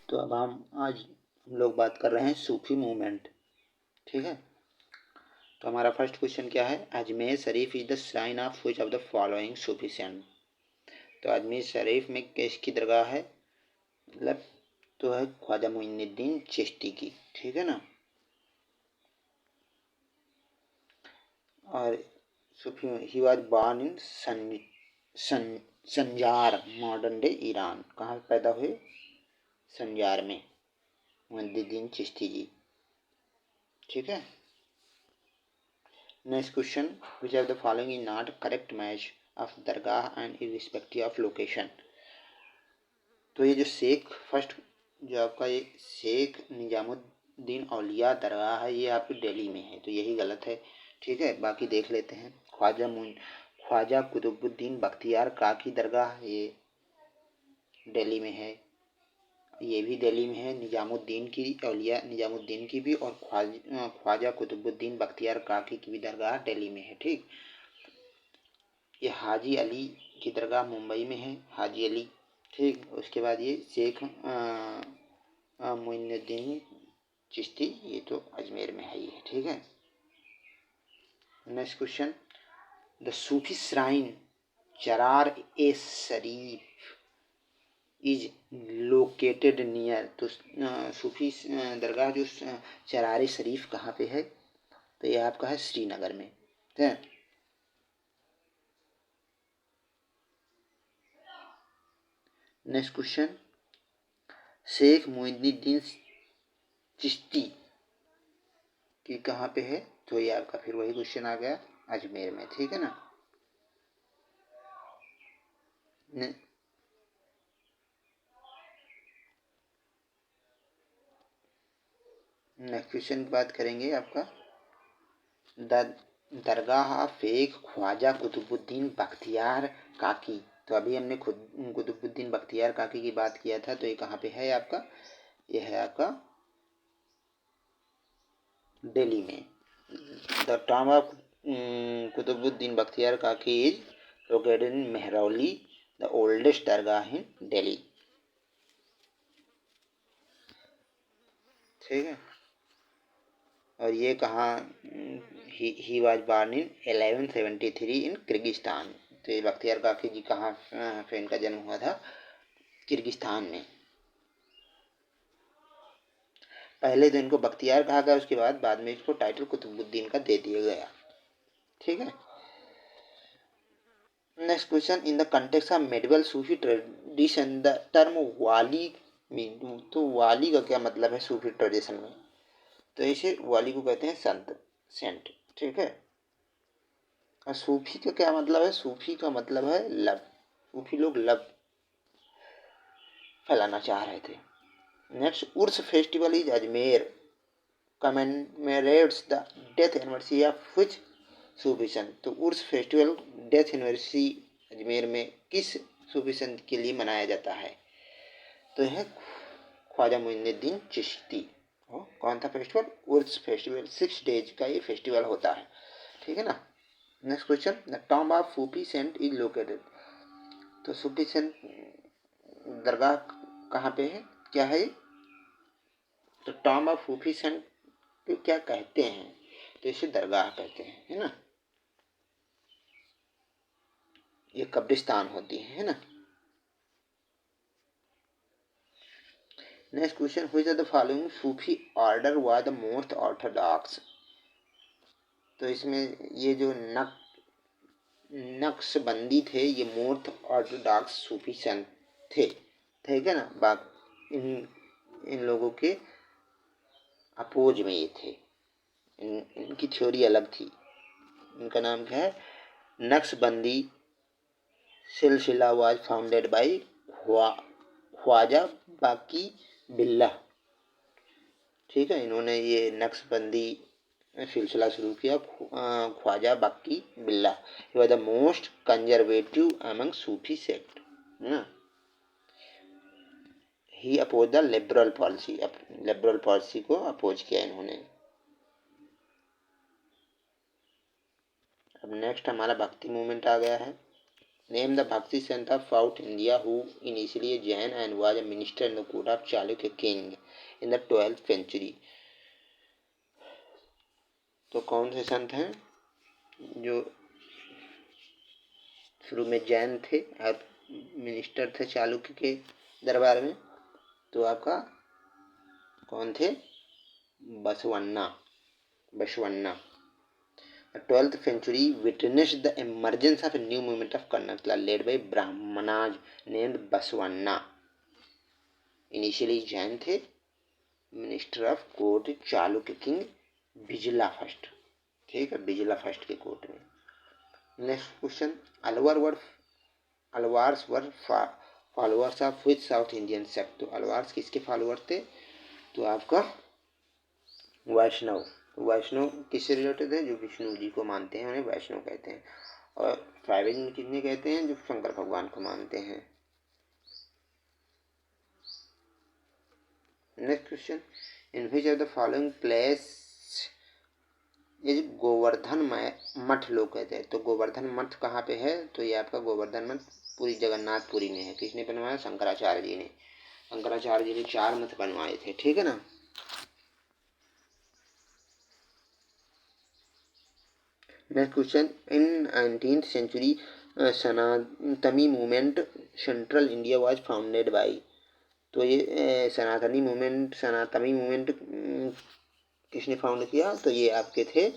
तो अब हम लोग बात कर रहे हैं सूफी मूवमेंट। ठीक है, तो हमारा फर्स्ट क्वेश्चन क्या है? Ajmer Sharif is the shrine of which of the following Sufi saint. तो अजमेर शरीफ में किसकी दरगाह है? मतलब तो है ख्वाजा मोइनुद्दीन चिश्ती की। ठीक है ना। और Sufi he was born in Sanjar modern day Iran. कहाँ पैदा हुए? संजार में, मोइनुद्दीन चिश्ती जी। ठीक है। Next question, which of the following is not correct match of Dargah and irrespective of location. तो ये जो शेख फर्स्ट जो आपका ये शेख निजामुद्दीन औलिया दरगाह है, ये आपकी दिल्ली में है, तो यही गलत है। ठीक है, बाकी देख लेते हैं। ख्वाजा कुतुबुद्दीन बख्तियार काकी दरगाह ये दिल्ली में है, ये भी दिल्ली में है। निजामुद्दीन की औलिया निजामुद्दीन की भी, और ख्वाजा कुतुबुद्दीन बख्तियार काकी की भी दरगाह दिल्ली में है। ठीक, ये हाजी अली की दरगाह मुंबई में है, हाजी अली। ठीक, उसके बाद ये शेख मोइनुद्दीन चिश्ती, ये तो अजमेर में है ये। ठीक है। Next question, the Sufi shrine Charar e Sharif is located near. तो सूफी दरगाह जो चरार ए शरीफ कहाँ पे है? तो ये आपका है श्रीनगर में। ठीक है। नेक्स्ट क्वेश्चन, शेख मोइनुद्दीन चिश्ती की कहाँ पे है? तो ये आपका फिर वही क्वेश्चन आ गया, अजमेर में। ठीक है ना। नेक्स्ट क्वेश्चन की बात करेंगे आपका, दरगाह फेख ख्वाजा कुतुबुद्दीन बख्तियार काकी। तो अभी हमने खुद कुतुबुद्दीन बख्तियार काकी की बात किया था, तो ये कहाँ पे है आपका? ये है आपका दिल्ली में। The tomb of Qutbuddin Bakhtiyar Kaki is located in Mehrauli, the oldest dargah in Delhi. ठीक है। और ये कहाँ? He was born in 1173 in Kyrgyzstan. तो ये बख्तियार काकी जी कहाँ पे इनका जन्म हुआ था? किर्गिस्तान में। पहले तो इनको बख्तियार कहा गया, उसके बाद में इसको टाइटल कुतुबुद्दीन का दे दिया गया। ठीक है। Next question, in the context of medieval Sufi tradition the term वाली मीन। तो वाली का क्या मतलब है सूफी ट्रेडिशन में? तो इसे वाली को कहते हैं संत, सेंट। ठीक है। और सूफी का क्या मतलब है? सूफी का मतलब है लव। सूफी लोग लव फैलाना चाह रहे थे। Next, Urs festival is Ajmer commemorates the death anniversary of which Sufi sant. तो Urs festival death anniversary Ajmer में किस सूफी संत के लिए मनाया जाता है? तो यह ख्वाजा मोइनुद्दीन चिश्ती। कौन था फेस्टिवल? उर्स फेस्टिवल। 6 डेज का ये फेस्टिवल होता है। ठीक है ना। Next question, the tomb of Sufi saint is located. तो सूफी सेंट दरगाह कहाँ पे है? क्या है? तो टॉम्ब ऑफ सूफी सेंट को क्या कहते हैं? तो इसे दरगाह कहते हैं, है ना। ये कब्रिस्तान होती है ना। Next question, which of the following Sufi order was the most Orthodox. तो इसमें ये जो नक्शबंदी थे, ये मोस्ट ऑर्थोडॉक्स सूफी संत थे। ठीक है ना। इन लोगों के अपोज में ये थे, इनकी थ्योरी अलग थी। इनका नाम क्या है? नक्शबंदी सिलसिला was founded bye Khwaja Baqi बिल्ला। ठीक है, इन्होंने ये नक्शबंदी सिलसिला शुरू किया Khwaja Baqi Billah. He was the most conservative among Sufi sect. He oppose the liberal policy. Liberal policy को अपोज किया इन्होंने। अब नेक्स्ट हमारा भक्ति मूवमेंट आ गया है। Name the Bhakti Sant of South India who initially a Jain and was a minister in the court of Chalukya king in the 12th century. तो कौन से संत हैं जो शुरू में जैन थे और मिनिस्टर थे चालुक्य के दरबार में? तो आपका कौन थे? Basavanna. Basavanna. The 12th century witnessed the emergence of a new movement of Kannada led by Brahmanas named Baswanna. Initially Jain थे, minister of court Chalukya king Bijjala first. ठीक है, बिजला फर्स्ट के कोर्ट में. Next question. Alvars were followers of which south Indian sect? तो अलवार्स किसके follower थे? तो आपका वैष्णव. वैष्णव किससे रिलेटेड है? जो विष्णु जी को मानते हैं उन्हें वैष्णव कहते हैं. और ट्राइबल में कितने कहते हैं? जो शंकर भगवान को मानते हैं. Next question. In which of the following place is Govardhan मठ लोग कहते हैं? तो गोवर्धन मठ कहाँ पे है? तो ये आपका गोवर्धन मठ पूरी जगन्नाथपुरी में है. किसने बनवाया? शंकराचार्य जी ने. शंकराचार्य जी ने 4 मठ बनवाए थे. ठीक है ना. Next question. In 19th century Sanatani movement central India was founded by? तो ये सनातनी मूवमेंट किसने फाउंड किया? तो ये आपके थे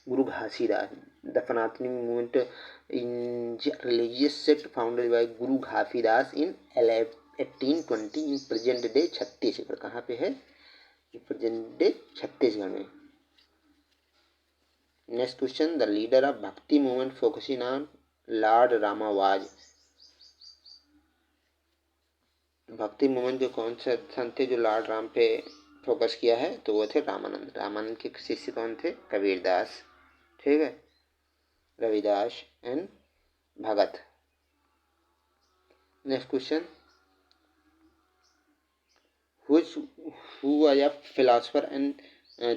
Guru Ghasidas. The Sanatani movement in religious sect founded by Guru Ghasidas in 1820 in present day Chhattisgarh. कहाँ पे है? प्रेजेंट डे छत्तीसगढ़ में. Next question. The leader of bhakti movement focusing on Lord Rama was? Bhakti movement के कौन से संत थे जो लॉर्ड राम पे फोकस किया है? तो वो थे रामानंद. रामानंद के शिष्य कौन थे? कबीरदास. ठीक है, Ravidas and Bhagat. Next question. Who was a philosopher and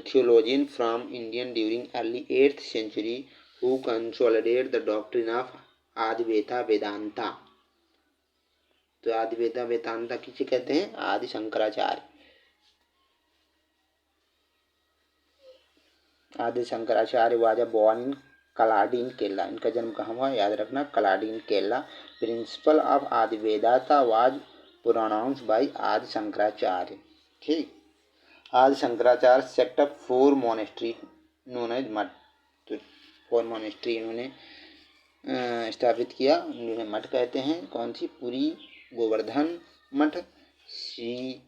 theologian from Indian during early 8th century who consolidated the doctrine of Advaita Vedanta? तो अद्वैता वेदांता किसे कहते हैं? Adi Shankaracharya. Adi Shankaracharya was born Kalady in Kerala. इनका जन्म कहाँ हुआ? याद रखना, Kalady in Kerala. Principle of Adi Vedanta was pronounced by Adi Shankaracharya. ठीक. Adi Shankaracharya sect of 4 monastery known as math. तो 4 मोनेस्ट्री इन्होंने स्थापित किया, जिन्हें मठ कहते हैं. कौन सी? Puri Govardhan Math, Shri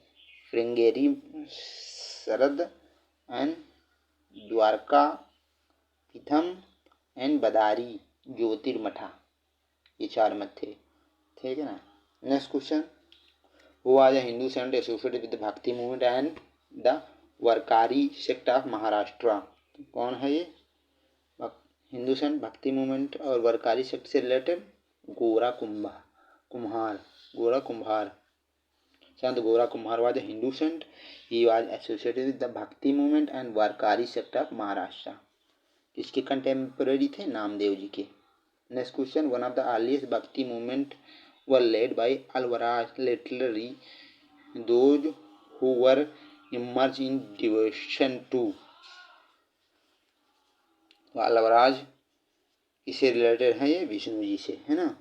Sringeri Sharada and Dwarka Peetham and Badri Jyotirmatha. ये 4 मठ थे. ठीक है ना. Next question. Who was a Hindu saint associated with the bhakti movement and the Warkari sect of Maharashtra? कौन है ये? हिंदू सेंट भक्ति मूवमेंट और वरकारी सेक्ट से रिलेटेड? गोरा कुम्हार. गोरा कुम्हार. Sant Gora Kumhar was a Hindu saint. He was associated with the bhakti movement and Warkari sect of Maharashtra. किसके कंटेम्पररी थे? नामदेव जी के. Next question. One of the earliest bhakti movement were led by Alvars literary those who were emerge in devotion to. Alvars किससे related है? ये विष्णु जी से है ना.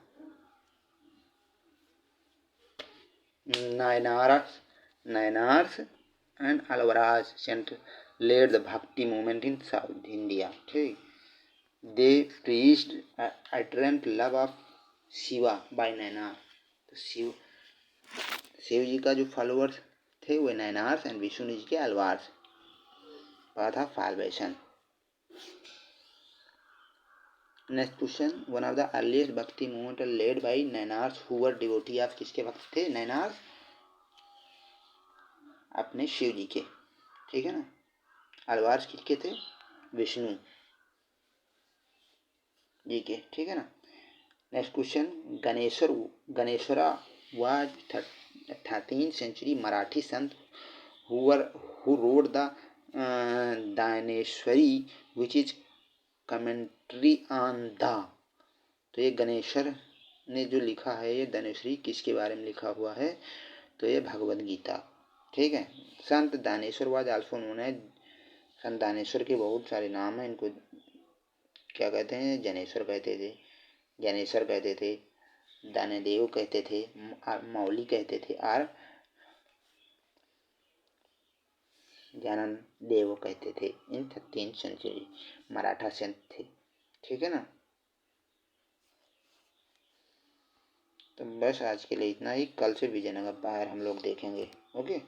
Nayanars and Alvars saint led the bhakti movement in south India. ठीक. They preached एटरेंट love of Shiva by Nayanar. तो शिव जी का जो फॉलोअर्स थे वो नायनार्स एंड विष्णु जी के Alvars. Path of salvation. Next question. One of the earliest bhakti movement led by Nayanars who were devotee of. किसके भक्त थे नायनार्स? अपने शिव जी के. ठीक है ना. अल्वार्स किसके थे? विष्णु जी के. ठीक है ना. Next question. Ganeshwara was 13th century Marathi sant who wrote the Daneshwari which is commentary on the. तो ये गणेश्वर ने जो लिखा है ये दानेश्वरी किसके बारे में लिखा हुआ है, तो ये भगवद गीता। ठीक है। संत दानेश्वर वाज आल्सो नोन है, संत दानेश्वर के बहुत सारे नाम हैं, इनको क्या कहते हैं, जनेश्वर कहते थे, ज्ञानेश्वर कहते थे, दानदेव कहते थे, मौली कहते थे, और ज्ञानंद देव कहते थे। इन 3 सेंचुरी मराठा संत थे। ठीक है ना। तो बस आज के लिए इतना ही, कल से विजयनगर पायर हम लोग देखेंगे। ओके।